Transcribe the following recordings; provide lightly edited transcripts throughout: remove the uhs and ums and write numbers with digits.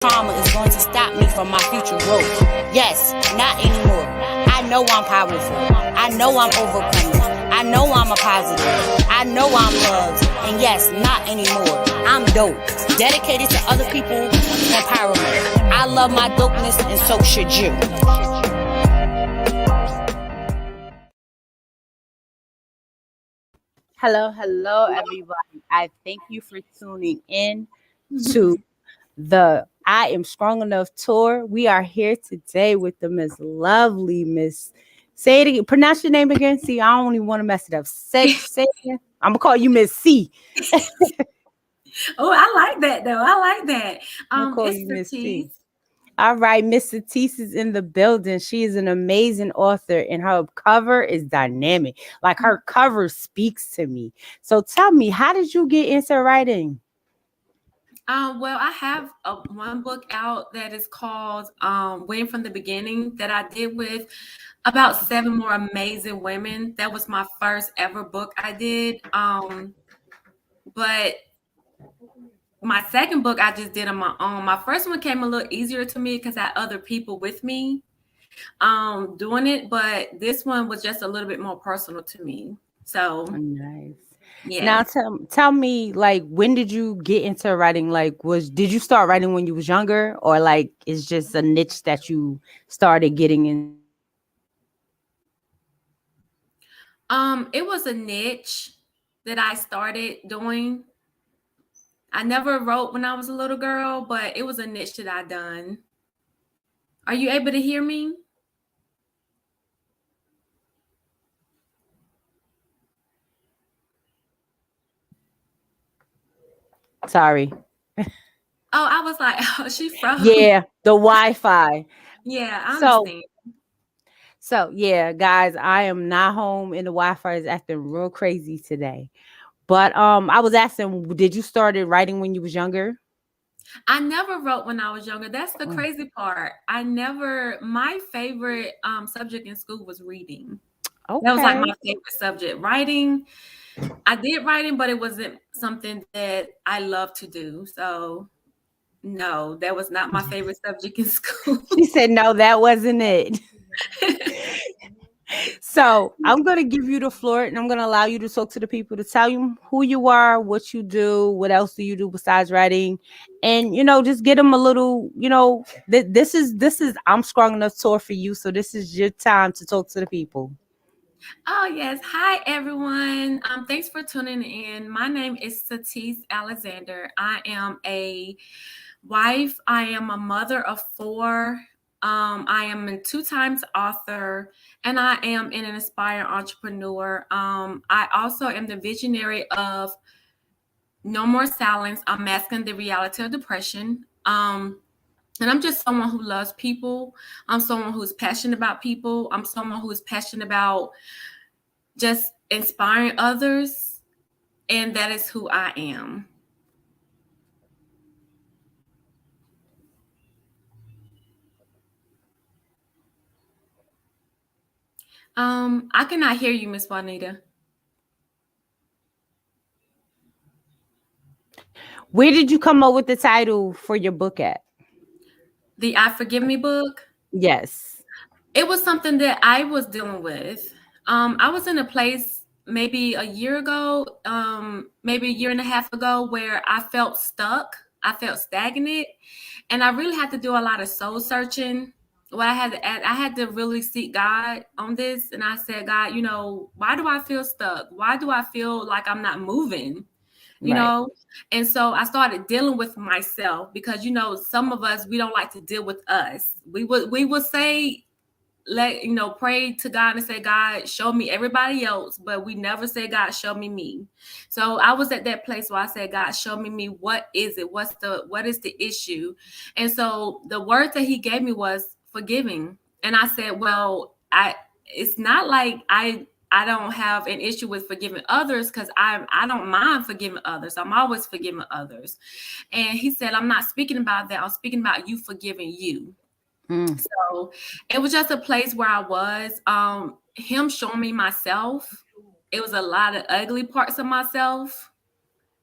trauma is going to stop me from my future growth. Yes, not anymore. I know I'm powerful. I know I'm overcoming. I know I'm a positive. I know I'm loved. And yes, not anymore. I'm dope. Dedicated to other people's empowerment. I love my dopeness, and so should you. Hello, everybody. I thank you for tuning in to the I Am Strong Enough tour. We are here today with the lovely Miss. Say it again. Pronounce your name again. See, I don't even want to mess it up. Say it again. I'm gonna call you Miss C. Oh, I like that though. I like that. I'm gonna call It's you the Miss C. teeth. All right, Miss Cyteese is in the building. She is an amazing author, and her cover is dynamic. Like her cover speaks to me. So tell me, how did you get into writing? Well, I have one book out that is called Win from the Beginning that I did with about 7 more amazing women. That was my first ever book I did. But my second book I just did on my own. My first one came a little easier to me because I had other people with me doing it, but this one was just a little bit more personal to me. So Nice. yeah. Now tell me, like, when did you get into writing? Like, did you start writing when you was younger, or like it's just a niche that you started getting into? It was a niche that I started doing. I never wrote when I was a little girl, but it was a niche that I done. Are you able to hear me? Sorry. Oh, I was like, oh, she froze. Yeah, the Wi-Fi. Yeah, I So understand. yeah, guys, I am not home and the Wi-Fi is acting real crazy today. But I was asking, did you started writing when you was younger? I never wrote when I was younger. That's the Mm. crazy part. My favorite subject in school was reading. That was like Okay. my favorite subject. Writing, I did writing, but it wasn't something that I love to do. So no, that was not my favorite subject in school. She said no, that wasn't it. So I'm gonna give you the floor and I'm gonna allow you to talk to the people to tell you who you are, what you do, what else do you do besides writing, and just get them a little, this is I'm strong enough tour for you, so this is your time to talk to the people. Oh, yes. Hi, everyone. Thanks for tuning in. My name is Cyteese Alexander. I am a wife. I am a mother of 4. I am a 2 times author, and I am an inspired entrepreneur. I also am the visionary of No More Silence, Unmasking the Reality of Depression. And I'm just someone who loves people. I'm someone who's passionate about people. I'm someone who is passionate about just inspiring others, and that is who I am. I cannot hear you, Miss Juanita. Where did you come up with the title for your book at? The I Forgive Me book, Yes. it was something that I was dealing with. I was in a place maybe a year ago, maybe a year and a half ago, where I felt stuck. I felt stagnant, and I really had to do a lot of soul searching. What I had to add, I had to really seek God on this, and I said, God, why do I feel stuck? Why do I feel like I'm not moving? you Right. know and so I started dealing with myself, because some of us, we don't like to deal with us. We would say, pray to God and say, God, show me everybody else, but we never say, God, show me me. So I was at that place where I said, God, show me, what is it, what is the issue? And so the word that he gave me was forgiving. And I said, well, it's not like I don't have an issue with forgiving others, because I don't mind forgiving others. I'm always forgiving others. And he said, I'm not speaking about that. I'm speaking about you forgiving you. Mm. So it was just a place where I was, him showing me myself. It was a lot of ugly parts of myself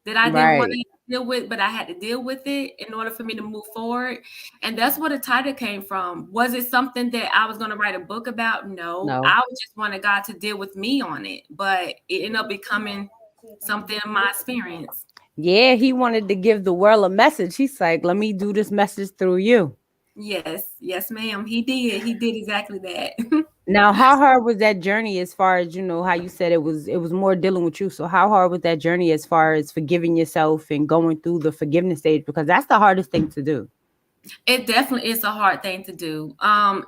that I didn't want Right. to deal with, but I had to deal with it in order for me to move forward. And that's where the title came from. Was it something that I was going to write a book about? No, No. I just wanted God to deal with me on it, but it ended up becoming something in my experience. Yeah, he wanted to give the world a message. He's like, let me do this message through you. Yes, yes, ma'am. He did. He did exactly that. Now, how hard was that journey as far as, how you said it was more dealing with you. So how hard was that journey as far as forgiving yourself and going through the forgiveness stage? Because that's the hardest thing to do. It definitely is a hard thing to do.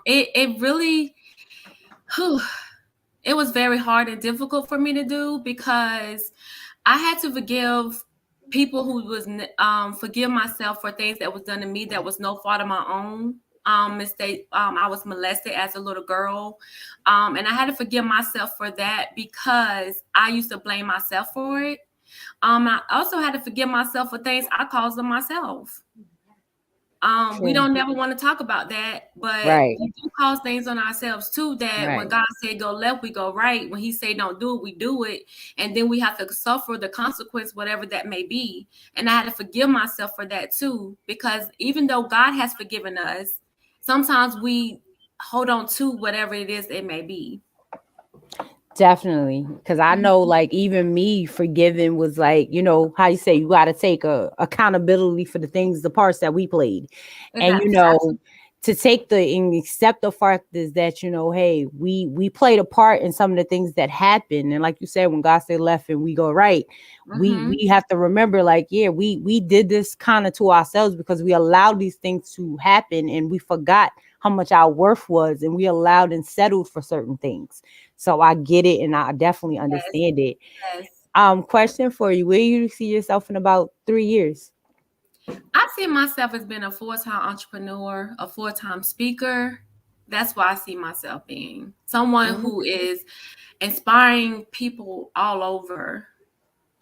It really, whew, it was very hard and difficult for me to do because I had to forgive people who was forgive myself for things that was done to me that was no fault of my own. Mistake. I was molested as a little girl, and I had to forgive myself for that because I used to blame myself for it. I also had to forgive myself for things I caused them myself. We True. don't never want to talk about that, but Right. we do cause things on ourselves too. That when Right. God said go left, we go right. When He say don't do it, we do it, and then we have to suffer the consequence, whatever that may be. And I had to forgive myself for that too, because even though God has forgiven us, sometimes we hold on to whatever it is it may be. Definitely. Because I know, Mhm. like, even me forgiving was like, how you say, you got to take accountability for the things, the parts that we played. And, Absolutely. to take and accept the fact is that, hey, we played a part in some of the things that happened. And like you said, when God said left and we go right, we have to remember, like, yeah, we did this kind of to ourselves because we allowed these things to happen and we forgot how much our worth was and we allowed and settled for certain things. So I get it and I definitely Yes. understand it. Yes. Question for you. Where you see yourself in about 3 years? I see myself as being a full-time entrepreneur, a full-time speaker. That's why I see myself being someone Mhm. who is inspiring people all over,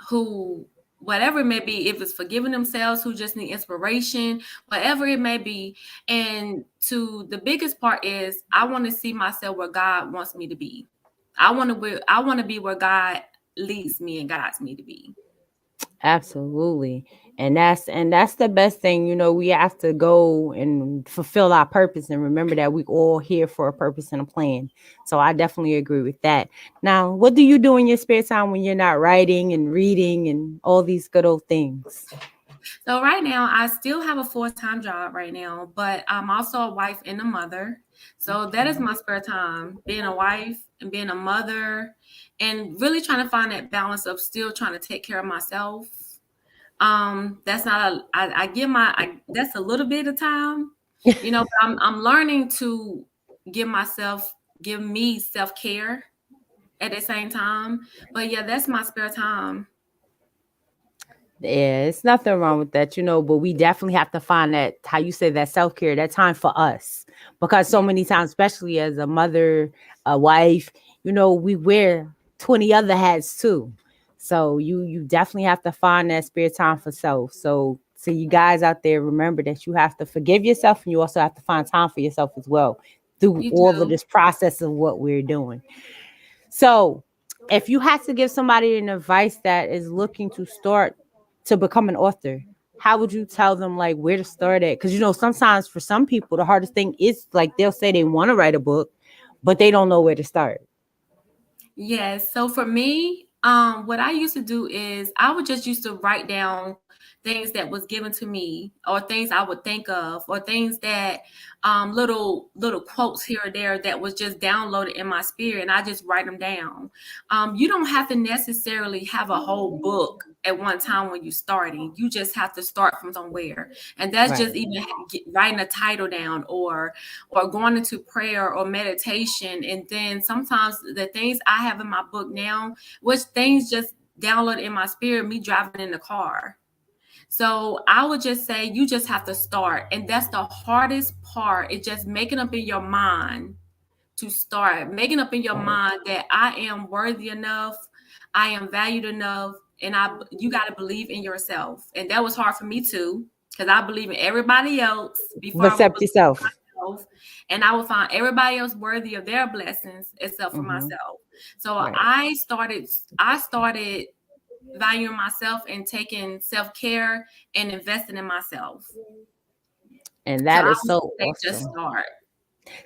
who, whatever it may be, if it's forgiving themselves, who just need inspiration, whatever it may be. And to the biggest part is I want to see myself where God wants me to be. I want to be where God leads me and guides me to be. Absolutely. And that's the best thing, we have to go and fulfill our purpose and remember that we all here for a purpose and a plan. So I definitely agree with that. Now, what do you do in your spare time when you're not writing and reading and all these good old things? So right now, I still have a full-time job right now, but I'm also a wife and a mother. So that is my spare time, being a wife and being a mother, and really trying to find that balance of still trying to take care of myself. That's not a I give that's a little bit of time, but I'm learning to give myself give me self-care at the same time. But yeah, that's my spare time. Yeah, it's nothing wrong with that, but we definitely have to find that, how you say, that self care, that time for us. Because so Yeah, many times, especially as a mother, a wife, we wear 20 other hats too. So you definitely have to find that spare time for self. So you guys out there, remember that you have to forgive yourself and you also have to find time for yourself as well through you all of do. this process of what we're doing. So, if you had to give somebody an advice that is looking to start to become an author, how would you tell them, like, where to start at? Because sometimes for some people the hardest thing is, like, they'll say they want to write a book, but they don't know where to start. Yes. So for me, what I used to do is I would just used to write down things that was given to me, or things I would think of, or things that little quotes here or there that was just downloaded in my spirit, and I just write them down. You don't have to necessarily have a whole book at one time when you're starting. You just have to start from somewhere, and that's Right. just even writing a title down, or going into prayer or meditation. And then sometimes the things I have in my book now, which things just download in my spirit, me driving in the car. So I would just say you just have to start. And that's the hardest part. It's just making up in your mind to start, making up in your mind that I am worthy enough, I am valued enough, and you got to believe in yourself. And that was hard for me too, because I believe in everybody else before But I would accept believe yourself. in myself, and I would find everybody else worthy of their blessings except for Hmm. myself. So Right. I started valuing myself and taking self-care and investing in myself. And that I is would so say just awesome. start.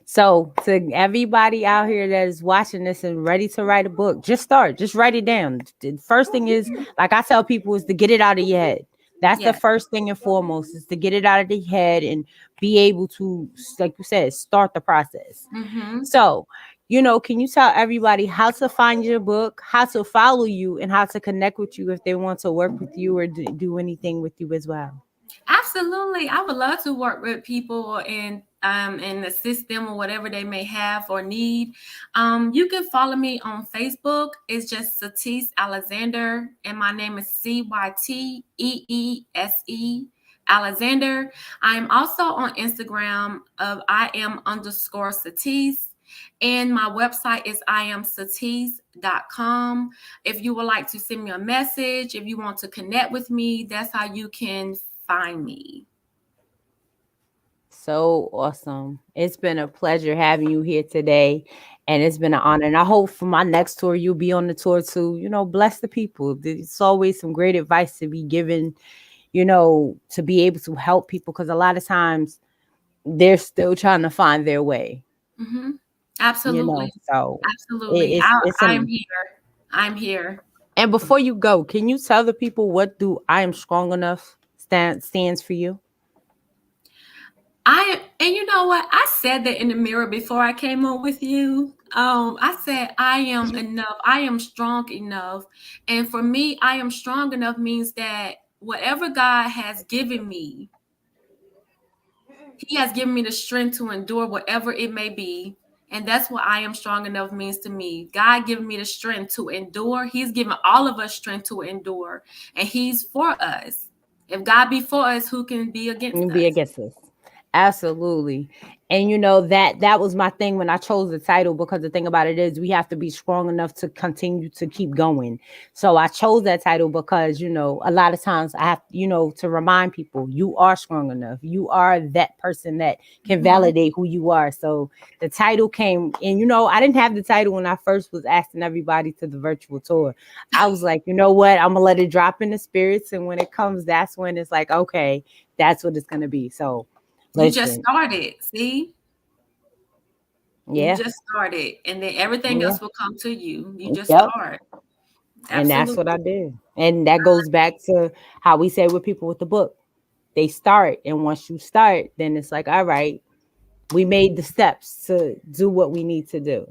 So to everybody out here that is watching this and ready to write a book, just start. Just write it down. The first thing is, like I tell people, is to get it out of your head. That's the Yes. first thing and foremost, is to get it out of the head and be able to, like you said, start the process. Mm-hmm. So, can you tell everybody how to find your book, how to follow you, and how to connect with you if they want to work with you or do anything with you as well? Absolutely. I would love to work with people and assist them or whatever they may have or need. You can follow me on Facebook. It's just Cyteese Alexander, and my name is Cyteese Alexander. I'm also on Instagram of I am underscore Cyteese. And my website is iamcyteese.com. If you would like to send me a message, if you want to connect with me, that's how you can find me. So awesome. It's been a pleasure having you here today. And it's been an honor. And I hope for my next tour, you'll be on the tour to, bless the people. There's always some great advice to be given, to be able to help people. Because a lot of times they're still trying to find their way. Mm-hmm. Absolutely. So absolutely. I'm here. I'm here. And before you go, can you tell the people what do I Am Strong Enough stands for you? And you know what? I said that in the mirror before I came on with you. I said, I am enough. I am strong enough. And for me, I am strong enough means that whatever God has given me, He has given me the strength to endure whatever it may be. And that's what I am strong enough means to me. God giving me the strength to endure. He's given all of us strength to endure. And He's for us. If God be for us, who can be against us? Absolutely. And that was my thing when I chose the title, because the thing about it is we have to be strong enough to continue to keep going. So I chose that title because, a lot of times I have, to remind people you are strong enough. You are that person that can validate who you are. So the title came, and, I didn't have the title when I first was asking everybody to the virtual tour. I was like, you know what? I'm going to let it drop in the spirits. And when it comes, that's when it's like, okay, that's what it's going to be. So you just started, see? Yeah. You just started, and then everything else will come to you. You just start. Absolutely. And that's what I did. And that goes back to how we say with people with the book. They start, and once you start, then it's like, all right, we made the steps to do what we need to do.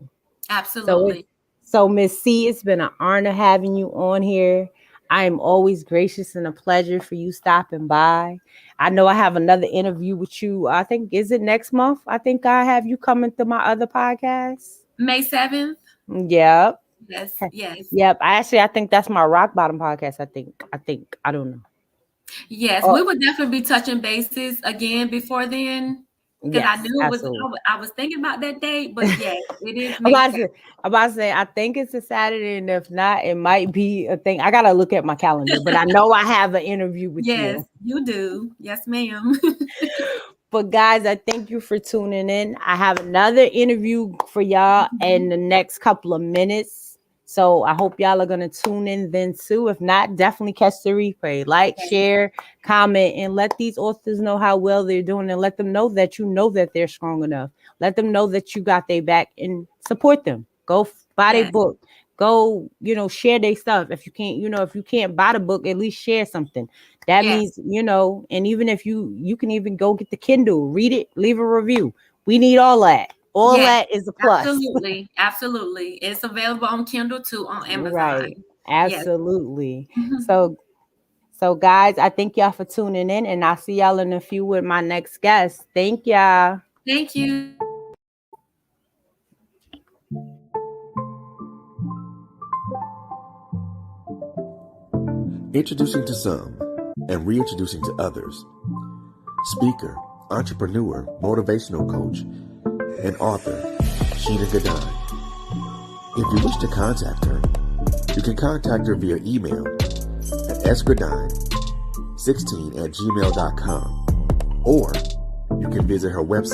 Absolutely. So Miss C, it's been an honor having you on here. I am always gracious and a pleasure for you stopping by. I know I have another interview with you. I think, is it next month? I think I have you coming to my other podcast. May 7th? Yep. Yes. Yep. I think that's my Rock Bottom podcast. I think. I don't know. Yes, we would definitely be touching bases again before then. Because I knew it was, I was thinking about that date, but yes, it is. I'm about to say, I think it's a Saturday, and if not, it might be a thing. I gotta look at my calendar, but I know I have an interview with you. Yes, you do. Yes, ma'am. But guys, I thank you for tuning in. I have another interview for y'all in the next couple of minutes. So I hope y'all are going to tune in then too. If not, definitely catch the replay. Like, share, comment, and let these authors know how well they're doing, and let them know that that they're strong enough. Let them know that you got their back, and support them. Go buy their book. Go, share their stuff. If you can't buy the book, at least share something. That means, and even if you can even go get the Kindle, read it, leave a review. We need all that. All that is a plus. Absolutely. It's available on Kindle too, on Amazon. Right. Absolutely. Yes. So guys, I thank y'all for tuning in, and I'll see y'all in a few with my next guest. Thank y'all. Thank you. Introducing to some and reintroducing to others. Speaker, entrepreneur, motivational coach, and author, Sheena Gadine. If you wish to contact her, you can contact her via email at sgadine16@gmail.com, or you can visit her website